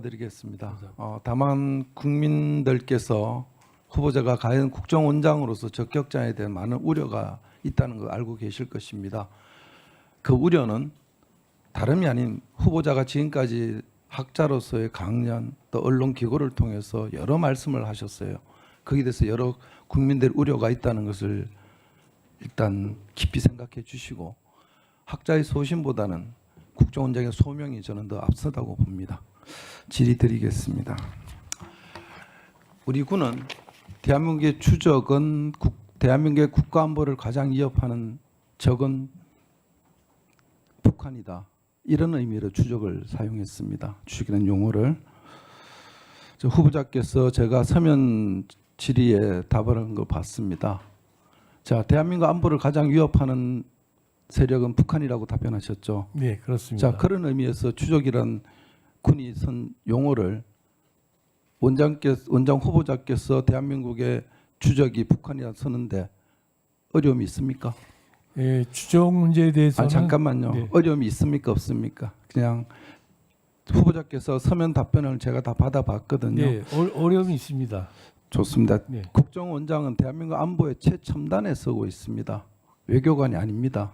감사드리겠습니다. 다만 국민들께서 후보자가 과연 국정원장으로서 적격자에 대한 많은 우려가 있다는 걸 알고 계실 것입니다. 그 우려는 다름이 아닌 후보자가 지금까지 학자로서의 강연 또 언론 기고를 통해서 여러 말씀을 하셨어요. 거기에 대해서 여러 국민들 우려가 있다는 것을 일단 깊이 생각해 주시고 학자의 소신보다는 국정원장의 소명이 저는 더 앞서다고 봅니다. 질의드리겠습니다. 우리 군은 대한민국의 추적은 대한민국의 국가안보를 가장 위협하는 적은 북한이다. 이런 의미로 추적을 사용했습니다. 추적이라는 용어를. 후보자께서 제가 서면 질의에 답을 한 거 봤습니다. 자, 대한민국 안보를 가장 위협하는 세력은 북한이라고 답변하셨죠. 네, 그렇습니다. 자, 그런 의미에서 추적이란 군이 쓴 용어를 원장 후보자께서 대한민국의 추적이 북한이라 쓰는데 어려움이 있습니까? 예, 추적 문제에 대해서는 잠깐만요. 네. 어려움이 있습니까? 없습니까? 그냥 후보자께서 서면 답변을 제가 다 받아봤거든요. 네, 어려움이 있습니다. 좋습니다. 네. 국정원장은 대한민국 안보의 최첨단에 서고 있습니다. 외교관이 아닙니다.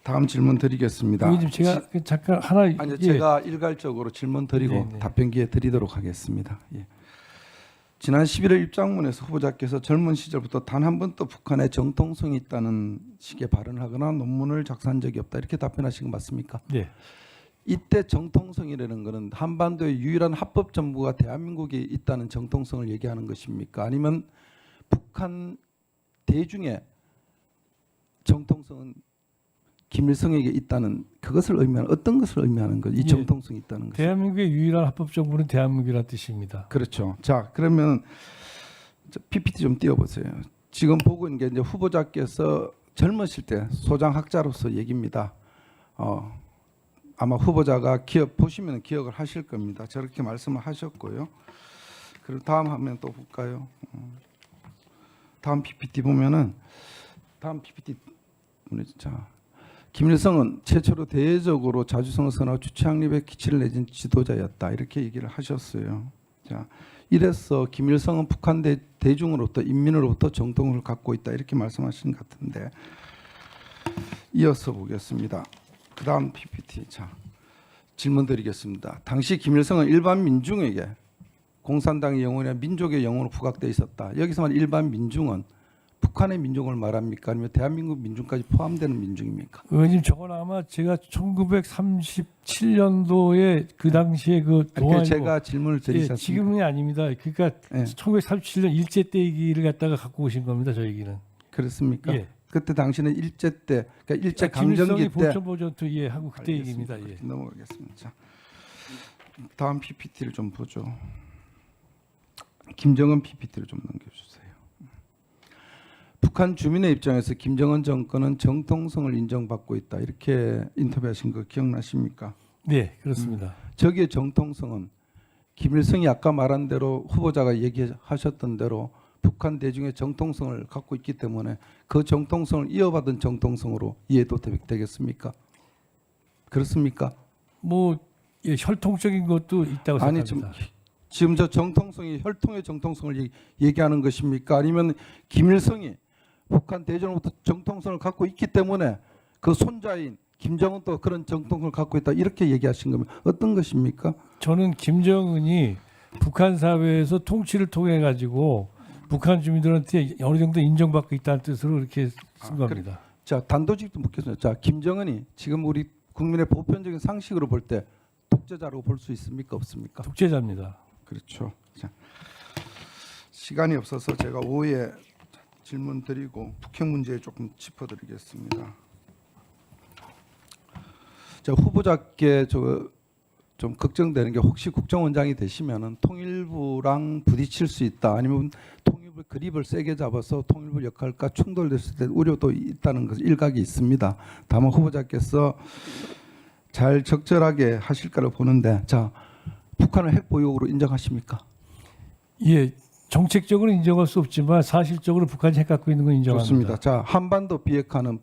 다음 질문 드리겠습니다. 이게 좀 제가 잠깐 하나 아니요, 제가 일괄적으로 질문 드리고 네. 답변 기회 드리도록 하겠습니다. 예. 지난 11월 입장문에서 후보자께서 젊은 시절부터 단 한 번도 북한의 정통성이 있다는 식의 발언을 하거나 논문을 작성한 적이 없다 이렇게 답변하신 거 맞습니까? 네. 이때 정통성이라는 것은 한반도의 유일한 합법 정부가 대한민국에 있다는 정통성을 얘기하는 것입니까? 아니면 북한 대중의 정통성은 김일성에게 있다는 그것을 의미하는 어떤 것을 의미하는 것? 이 정통성이 있다는 것. 대한민국의 유일한 합법 정부는 대한민국이라는 뜻입니다. 그렇죠. 자, 그러면 PPT 좀 띄워보세요. 지금 보고 있는 게 이제 후보자께서 젊으실 때 소장학자로서 얘기입니다. 아마 후보자가 보시면 기억을 하실 겁니다. 저렇게 말씀을 하셨고요. 그리고 다음 화면 또 볼까요? 다음 PPT 보면은 다음 PPT 자. 김일성은 최초로 대외적으로 자주성을 선언하고 주체항립에 기치를 내진 지도자였다. 이렇게 얘기를 하셨어요. 자, 이래서 김일성은 북한 대중으로부터 인민으로부터 정통을 갖고 있다. 이렇게 말씀하신 것 같은데 이어서 보겠습니다. 그 다음 PPT. 자, 질문 드리겠습니다. 당시 김일성은 일반 민중에게 공산당의 영혼이나 민족의 영혼으로 부각되어 있었다. 여기서 말 일반 민중은 북한의 민중을 말합니까? 아니면 대한민국 민중까지 포함되는 민중입니까? 의원님, 저건 아마 제가 1937년도에 그 당시에 그 동아일보 제가 질문을 드리셨습니다. 지금이 아닙니다. 그러니까 예. 1937년 일제 때 얘기를 갖다가 갖고 오신 겁니다. 저 얘기는. 그렇습니까? 예. 그때 당시는 일제 때, 그러니까 일제 강점기 김일성이 때 보천보전투 하고 그때 알겠습니다. 얘기입니다. 예. 넘어가겠습니다. 자, 다음 PPT를 좀 보죠. 김정은 PPT를 좀 넘겨주세요. 북한 주민의 입장에서 김정은 정권은 정통성을 인정받고 있다. 이렇게 인터뷰하신 거 기억나십니까? 네, 그렇습니다. 저기의 정통성은 김일성이 아까 말한 대로 후보자가 얘기하셨던 대로 북한 대중의 정통성을 갖고 있기 때문에 그 정통성을 이어받은 정통성으로 이해도 되겠습니까? 그렇습니까? 뭐 예, 혈통적인 것도 있다고 아니 생각합니다. 지금 저 정통성이 혈통의 정통성을 얘기하는 것입니까? 아니면 김일성이 북한 대중으로부터 정통성을 갖고 있기 때문에 그 손자인 김정은도 그런 정통성을 갖고 있다 이렇게 얘기하신 거면 어떤 것입니까? 저는 김정은이 북한 사회에서 통치를 통해 가지고 북한 주민들한테 어느 정도 인정받고 있다는 뜻으로 이렇게 쓴 겁니다. 자, 단도직입 묻겠습니다. 자, 김정은이 지금 우리 국민의 보편적인 상식으로 볼 때 독재자라고 볼 수 있습니까? 없습니까? 독재자입니다. 그렇죠. 자, 시간이 없어서 제가 오후에 질문 드리고 북핵 문제에 조금 짚어드리겠습니다. 자, 후보자께 좀 걱정되는 게 혹시 국정원장이 되시면은 통일부랑 부딪힐 수 있다. 아니면 통일부 그립을 세게 잡아서 통일부 역할과 충돌됐을 때 우려도 있다는 것 일각이 있습니다. 다만 후보자께서 잘 적절하게 하실 거라고 보는데, 자, 북한을 핵 보유국으로 인정하십니까? 예, 정책적으로 인정할 수 없지만 사실적으로 북한이 핵 갖고 있는 건 인정합니다. 좋습니다. 자, 한반도 비핵화는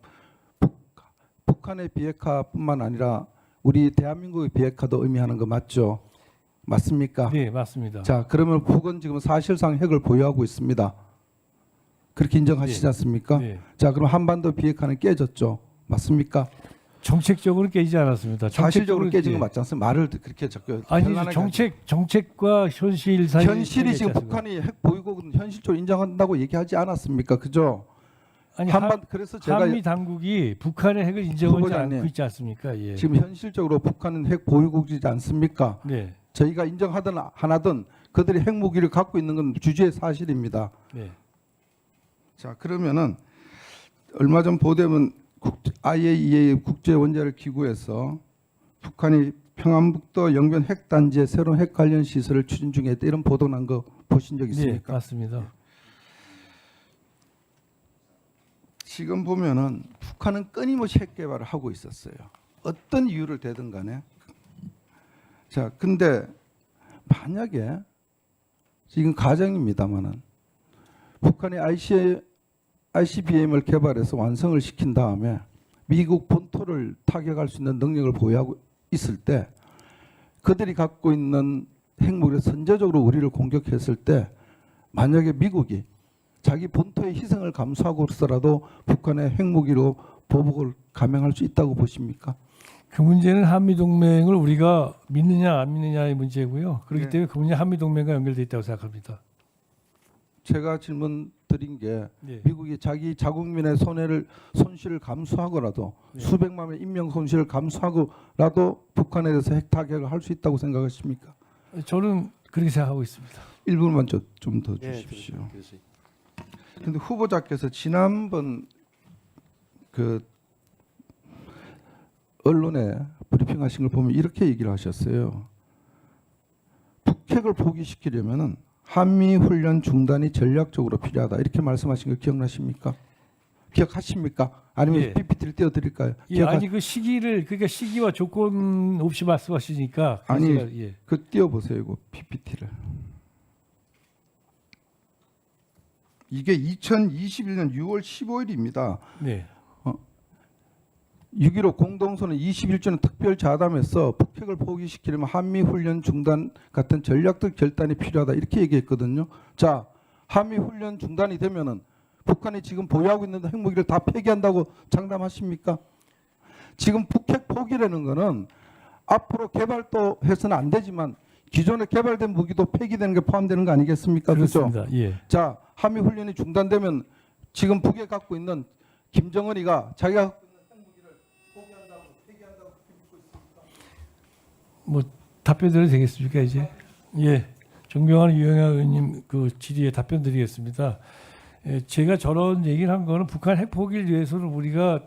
북한의 비핵화뿐만 아니라 우리 대한민국의 비핵화도 의미하는 거 맞죠? 맞습니까? 네, 맞습니다. 자, 그러면 북은 지금 사실상 핵을 보유하고 있습니다. 그렇게 인정하시지 네. 않습니까? 네. 자, 그럼 한반도 비핵화는 깨졌죠. 맞습니까? 정책적으로 깨지지 않았습니다. 사실적으로 깨진 거 예. 맞지 않습니까? 말을 그렇게 적혀. 아니 현란하게 정책과 현실 사이 현실이 지금 북한이 핵 보유국은 현실적으로 인정한다고 얘기하지 않았습니까? 그죠? 아니 그래서 제가 한미 당국이 북한의 핵을 인정하지 후보자님, 않고 있지 않습니까? 예. 지금 현실적으로 북한은 핵 보유국이지 않습니까? 네. 저희가 인정하든 안 하든 그들이 핵무기를 갖고 있는 건 주지의 사실입니다. 네. 자, 그러면은 얼마 전 보도되면 IAEA 국제원자력 기구에서 북한이 평안북도 영변 핵단지에 새로운 핵 관련 시설을 추진 중에 있다, 이런 보도 난 거 보신 적 네, 있습니까? 맞습니다. 지금 보면은 북한은 끊임없이 핵 개발을 하고 있었어요. 어떤 이유를 대든 간에. 자, 근데 만약에 지금 가정입니다만은 북한이 ICBM을 개발해서 완성을 시킨 다음에 미국 본토를 타격할 수 있는 능력을 보유하고 있을 때 그들이 갖고 있는 핵무기를 선제적으로 우리를 공격했을 때 만약에 미국이 자기 본토의 희생을 감수하고서라도 북한의 핵무기로 보복을 감행할 수 있다고 보십니까? 그 문제는 한미 동맹을 우리가 믿느냐 안 믿느냐의 문제고요. 그렇기 네. 때문에 그 문제 한미 동맹과 연결돼 있다고 생각합니다. 제가 질문 드린 게 네. 미국이 자기 자국민의 손실을 감수하고라도 네. 수백만의 인명 손실을 감수하고라도 북한에 대해서 핵 타격을 할 수 있다고 생각하십니까? 저는 그렇게 생각하고 있습니다. 1분만 좀 더 주십시오. 근데 후보자께서 지난번 그 언론에 브리핑하신 걸 보면 이렇게 얘기를 하셨어요. 북핵을 포기시키려면은 한미 훈련 중단이 전략적으로 필요하다, 이렇게 말씀하신 거 기억나십니까? 기억하십니까? 아니면 예. PPT를 띄워드릴까요? 예, 아니 그 시기를 그러니까 시기와 조건 없이 말씀하시니까 아니, 제가, 예. 그 띄워보세요, 이거 PPT를. 이게 2021년 6월 15일입니다. 네. 6.15 공동선언 21조는 특별 자담에서 북핵을 포기시키려면 한미 훈련 중단 같은 전략적 결단이 필요하다, 이렇게 얘기했거든요. 자, 한미 훈련 중단이 되면은 북한이 지금 보유하고 있는 핵무기를 다 폐기한다고 장담하십니까? 지금 북핵 포기라는 거는 앞으로 개발도 해서는 안 되지만 기존에 개발된 무기도 폐기되는 게 포함되는 거 아니겠습니까? 그렇죠? 그렇습니다. 예. 자, 한미 훈련이 중단되면 지금 북에 갖고 있는 김정은이가 자기가 갖고 있는 핵무기를 포기한다고 폐기한다고 믿고 있습니까? 뭐 답변드려도 되겠습니까 이제? 예. 존경하는 유영아 의원님 그 질의에 답변드리겠습니다. 예, 제가 저런 얘기를 한 거는 북한 핵 포기를 위해서는 우리가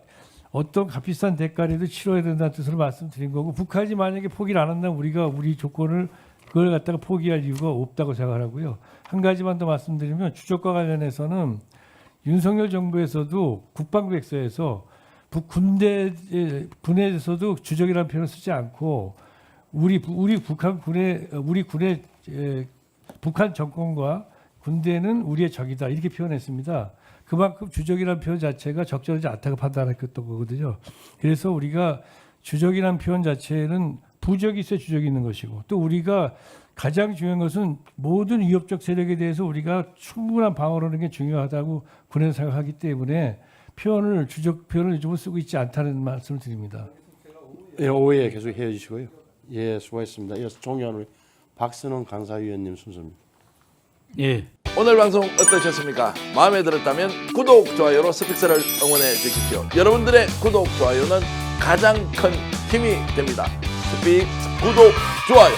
어떤 값비싼 대가라도 치러야 된다는 뜻으로 말씀드린 거고, 북한이 만약에 포기를 안 한다면 우리가 우리 조건을 그걸 갖다가 포기할 이유가 없다고 생각하고요. 한 가지만 더 말씀드리면 추적과 관련해서는 윤석열 정부에서도 국방부에서 군에서도 주적이라는 표현을 쓰지 않고 우리 군의 북한 정권과 군대는 우리의 적이다, 이렇게 표현했습니다. 그만큼 주적이라는 표현 자체가 적절하지 않다고 판단했던 거거든요. 그래서 우리가 주적이라는 표현 자체는 부적이 있어야 주적이 있는 것이고, 또 우리가 가장 중요한 것은 모든 위협적 세력에 대해서 우리가 충분한 방어를 하는 게 중요하다고 군에서 생각하기 때문에 주적 표현을 요즘은 쓰고 있지 않다는 말씀을 드립니다. 예, 오후에 계속 해주시고요. 예, 수고하셨습니다. 이어서 종료하는 박선원 강사위원님 순서입니다. 예. 오늘 방송 어떠셨습니까? 마음에 들었다면 구독, 좋아요로 스픽스를 응원해 주십시오. 여러분들의 구독, 좋아요는 가장 큰 힘이 됩니다. 스픽스 구독, 좋아요.